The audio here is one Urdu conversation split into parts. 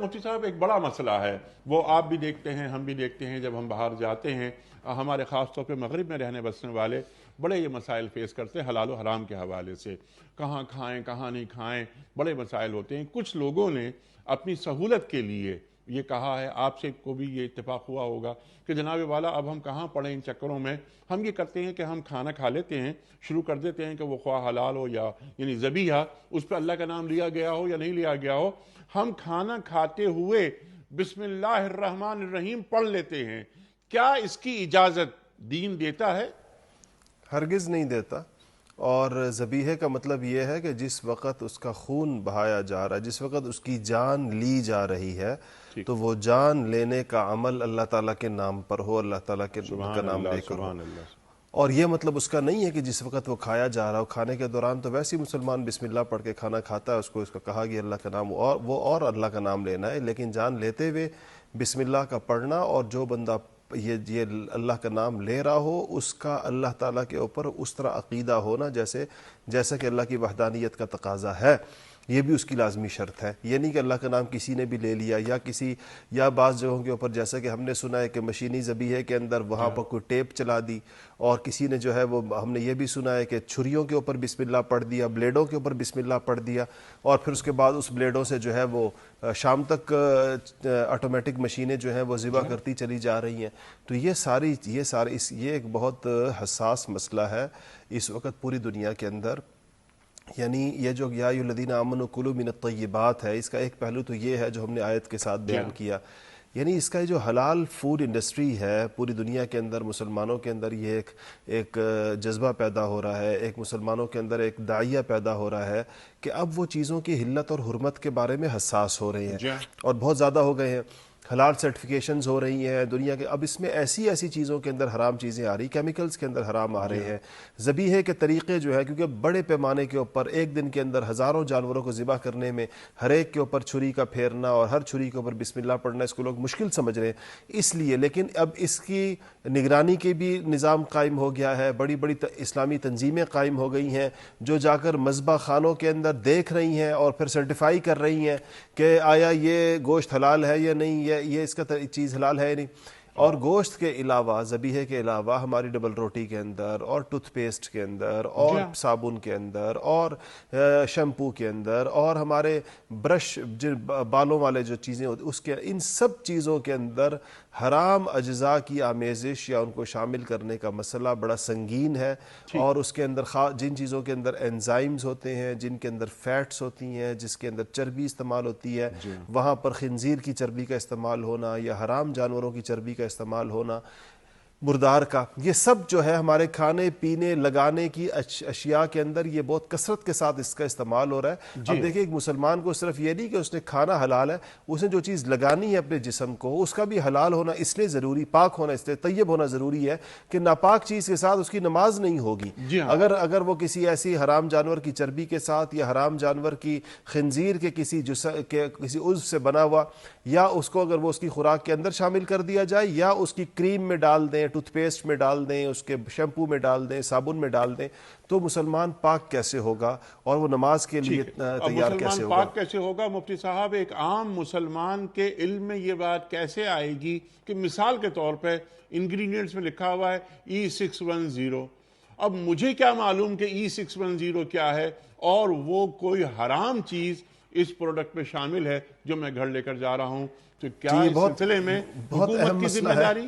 مفتی صاحب ایک بڑا مسئلہ ہے، وہ آپ بھی دیکھتے ہیں، ہم بھی دیکھتے ہیں، جب ہم باہر جاتے ہیں ہمارے خاص طور پہ مغرب میں رہنے بسنے والے بڑے یہ مسائل فیس کرتے ہیں حلال و حرام کے حوالے سے، کہاں کھائیں کہاں نہیں کھائیں، بڑے مسائل ہوتے ہیں۔ کچھ لوگوں نے اپنی سہولت کے لیے یہ کہا ہے، آپ سے کو بھی یہ اتفاق ہوا ہوگا کہ جناب والا اب ہم کہاں پڑیں ان چکروں میں، ہم یہ کرتے ہیں کہ ہم کھانا کھا لیتے ہیں، شروع کر دیتے ہیں کہ وہ خواہ حلال ہو یا یعنی ذبیحہ اس پہ اللہ کا نام لیا گیا ہو یا نہیں لیا گیا ہو، ہم کھانا کھاتے ہوئے بسم اللہ الرحمن الرحیم پڑھ لیتے ہیں۔ کیا اس کی اجازت دین دیتا ہے؟ ہرگز نہیں دیتا۔ اور ذبیحے کا مطلب یہ ہے کہ جس وقت اس کا خون بہایا جا رہا ہے، جس وقت اس کی جان لی جا رہی ہے، تو وہ جان لینے کا عمل اللہ تعالیٰ کے نام پر ہو، اللہ تعالیٰ کے کا نام لے کر ہو۔ اور یہ مطلب اس کا نہیں ہے کہ جس وقت وہ کھایا جا رہا ہو، کھانے کے دوران تو ویسے ہی مسلمان بسم اللہ پڑھ کے کھانا کھاتا ہے، اس کو کہا گیا اللہ کا نام اور اللہ کا نام لینا ہے، لیکن جان لیتے ہوئے بسم اللہ کا پڑھنا، اور جو بندہ یہ اللہ کا نام لے رہا ہو اس کا اللہ تعالیٰ کے اوپر اس طرح عقیدہ ہونا جیسا کہ اللہ کی وحدانیت کا تقاضا ہے، یہ بھی اس کی لازمی شرط ہے۔ یہ نہیں کہ اللہ کا نام کسی نے بھی لے لیا یا بعض جگہوں کے اوپر جیسا کہ ہم نے سنا ہے کہ مشینی ذبیحے کے اندر وہاں پر کوئی ٹیپ چلا دی، اور کسی نے جو ہے وہ ہم نے یہ بھی سنا ہے کہ چھریوں کے اوپر بسم اللہ پڑھ دیا، بلیڈوں کے اوپر بسم اللہ پڑھ دیا، اور پھر اس کے بعد اس بلیڈوں سے جو ہے وہ شام تک آٹومیٹک مشینیں جو ہیں وہ ذبح کرتی چلی جا رہی ہیں۔ تو یہ ایک بہت حساس مسئلہ ہے اس وقت پوری دنیا کے اندر۔ یعنی یہ جو یا ایھا الذین آمنوا کلوا من الطیبات ہے، اس کا ایک پہلو تو یہ ہے جو ہم نے آیت کے ساتھ بیان کیا، یعنی اس کا جو حلال فوڈ انڈسٹری ہے پوری دنیا کے اندر، مسلمانوں کے اندر یہ ایک جذبہ پیدا ہو رہا ہے، ایک مسلمانوں کے اندر ایک داعیہ پیدا ہو رہا ہے کہ اب وہ چیزوں کی حلت اور حرمت کے بارے میں حساس ہو رہے ہیں اور بہت زیادہ ہو گئے ہیں۔ حلال سرٹیفیکیشنز ہو رہی ہیں دنیا کے، اب اس میں ایسی چیزوں کے اندر حرام چیزیں آ رہی، کیمیکلز کے اندر حرام آ رہے ہیں، ذبیحے کے طریقے جو ہے، کیونکہ بڑے پیمانے کے اوپر ایک دن کے اندر ہزاروں جانوروں کو ذبح کرنے میں ہر ایک کے اوپر چھری کا پھیرنا اور ہر چھری کے اوپر بسم اللہ پڑھنا، اس کو لوگ مشکل سمجھ رہے ہیں، اس لیے لیکن اب اس کی نگرانی کے بھی نظام قائم ہو گیا ہے، بڑی اسلامی تنظیمیں قائم ہو گئی ہیں جو جا کر مذبح خانوں کے اندر دیکھ رہی ہیں اور پھر سرٹیفائی کر رہی ہیں کہ آیا یہ گوشت حلال ہے یا نہیں، یہ اس کا چیز حلال ہے یا نہیں۔ اور گوشت کے علاوہ، ذبیحے کے علاوہ ہماری ڈبل روٹی کے اندر اور ٹوتھ پیسٹ کے اندر اور صابن کے اندر اور شیمپو کے اندر اور ہمارے برش بالوں والے جو چیزیں ہوتی اس کے، ان سب چیزوں کے اندر حرام اجزاء کی آمیزش یا ان کو شامل کرنے کا مسئلہ بڑا سنگین ہے۔ اور اس کے اندر جن چیزوں کے اندر انزائمز ہوتے ہیں، جن کے اندر فیٹس ہوتی ہیں، جس کے اندر چربی استعمال ہوتی ہے، وہاں پر خنزیر کی چربی کا استعمال ہونا یا حرام جانوروں کی چربی کا استعمال ہونا، مردار کا، یہ سب جو ہے ہمارے کھانے پینے لگانے کی اشیاء کے اندر یہ بہت کثرت کے ساتھ اس کا استعمال ہو رہا ہے۔ اب دیکھیں ایک مسلمان کو صرف یہ نہیں کہ اس نے کھانا حلال ہے، اس نے جو چیز لگانی ہے اپنے جسم کو اس کا بھی حلال ہونا اس لیے ضروری، پاک ہونا اس لیے طیب ہونا ضروری ہے کہ ناپاک چیز کے ساتھ اس کی نماز نہیں ہوگی۔ اگر وہ کسی ایسی حرام جانور کی چربی کے ساتھ یا حرام جانور کی خنزیر کے کسی عضو سے بنا ہوا، یا اس کو اگر وہ اس کی خوراک کے اندر شامل کر دیا جائے یا اس کی کریم میں ڈال دیں، ٹوتھ پیسٹ میں ڈال دیں، اس کے شیمپو میں ڈال دیں، صابن میں ڈال دیں، تو مسلمان پاک کیسے ہوگا اور وہ نماز کے لیے تیار کیسے ہوگا؟ پاک کیسے ہوگا؟ مفتی صاحب ایک عام مسلمان کے علم میں یہ بات کیسے آئے گی کہ مثال کے طور پہ انگریڈینٹس میں لکھا ہوا ہے E610، اب مجھے کیا معلوم کہ E610 کیا ہے اور وہ کوئی حرام چیز اس پروڈکٹ میں شامل ہے جو میں گھر لے کر جا رہا ہوں، تو کیا اس سلسلے میں حکومت کی ذمہ داری؟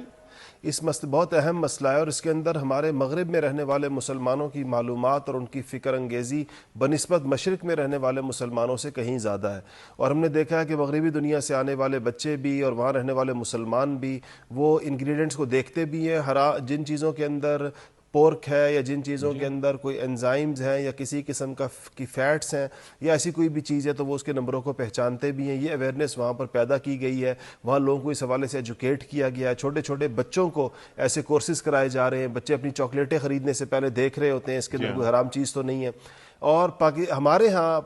اس بہت اہم مسئلہ ہے، اور اس کے اندر ہمارے مغرب میں رہنے والے مسلمانوں کی معلومات اور ان کی فکر انگیزی بنسبت مشرق میں رہنے والے مسلمانوں سے کہیں زیادہ ہے۔ اور ہم نے دیکھا ہے کہ مغربی دنیا سے آنے والے بچے بھی اور وہاں رہنے والے مسلمان بھی وہ انگریڈینٹس کو دیکھتے بھی ہیں، جن چیزوں کے اندر پورک ہے یا جن چیزوں کے اندر کوئی انزائمز ہیں یا کسی قسم کی فیٹس ہیں یا ایسی کوئی بھی چیز ہے تو وہ اس کے نمبروں کو پہچانتے بھی ہیں۔ یہ اویئرنیس وہاں پر پیدا کی گئی ہے، وہاں لوگوں کو اس حوالے سے ایجوکیٹ کیا گیا ہے، چھوٹے چھوٹے بچوں کو ایسے کورسز کرائے جا رہے ہیں، بچے اپنی چاکلیٹیں خریدنے سے پہلے دیکھ رہے ہوتے ہیں اس کے اندر کوئی حرام چیز تو نہیں ہے۔ اور ہمارے ہاں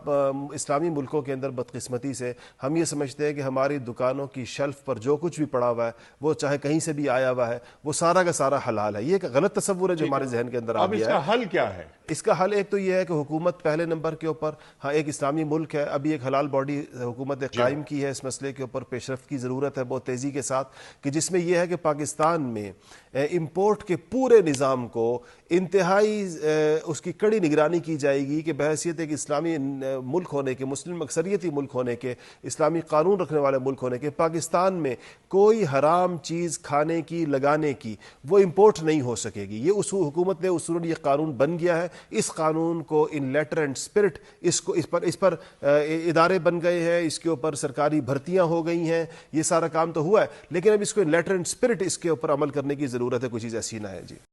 اسلامی ملکوں کے اندر بدقسمتی سے ہم یہ سمجھتے ہیں کہ ہماری دکانوں کی شیلف پر جو کچھ بھی پڑا ہوا ہے وہ چاہے کہیں سے بھی آیا ہوا ہے وہ سارا کا سارا حلال ہے. یہ ایک غلط تصور ہے جو ہمارے ذہن کے اندر آ اب اس گیا کا ہے. حل کیا ہے؟ اس کا حل ایک تو یہ ہے کہ حکومت پہلے نمبر کے اوپر ایک اسلامی ملک ہے, ابھی ایک حلال باڈی حکومت نے قائم کی ہے, اس مسئلے کے اوپر پیش رفت کی ضرورت ہے بہت تیزی کے ساتھ, کہ جس میں یہ ہے کہ پاکستان میں امپورٹ کے پورے نظام کو انتہائی اس کی کڑی نگرانی کی جائے گی کہ بحیثیت ایک اسلامی ملک ہونے کے, مسلم اکثریتی ملک ہونے کے, اسلامی قانون رکھنے والے ملک ہونے کے, پاکستان میں کوئی حرام چیز کھانے کی لگانے کی وہ امپورٹ نہیں ہو سکے گی. یہ حکومت نے اصول یہ قانون بن گیا ہے. اس قانون کو ان لیٹر اینڈ اسپرٹ اس پر ادارے بن گئے ہیں, اس کے اوپر سرکاری بھرتیاں ہو گئی ہیں, یہ سارا کام تو ہوا ہے, لیکن اب اس کو ان لیٹر اینڈ اسپرٹ اس کے اوپر عمل کرنے کی ضرورت ہے, کوئی چیز ایسی نہ ہے. جی